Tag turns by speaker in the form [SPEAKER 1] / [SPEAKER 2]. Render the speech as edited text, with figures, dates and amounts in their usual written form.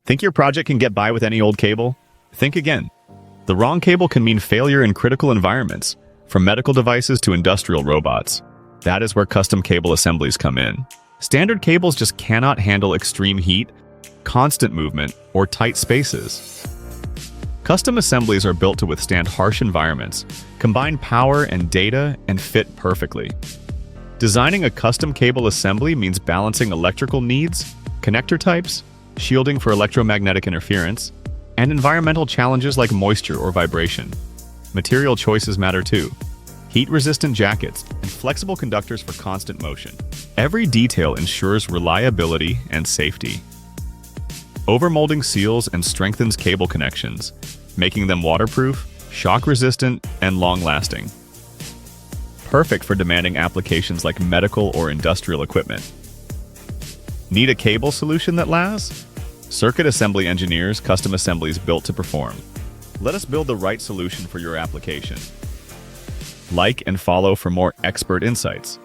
[SPEAKER 1] Think your project can get by with any old cable? Think again. The wrong cable can mean failure in critical environments, from medical devices to industrial robots. That is where custom cable assemblies come in. Standard cables just cannot handle extreme heat, constant movement, or tight spaces. Custom assemblies are built to withstand harsh environments, combine power and data, and fit perfectly. Designing a custom cable assembly means balancing electrical needs, connector types, shielding for electromagnetic interference, and environmental challenges like moisture or vibration. Material choices matter too. Heat-resistant jackets and flexible conductors for constant motion. Every detail ensures reliability and safety. Overmolding seals and strengthens cable connections, making them waterproof, shock-resistant, and long-lasting. Perfect for demanding applications like medical or industrial equipment. Need a cable solution that lasts? Circuit assembly engineers custom assemblies built to perform. Let us build the right solution for your application. Like and follow for more expert insights.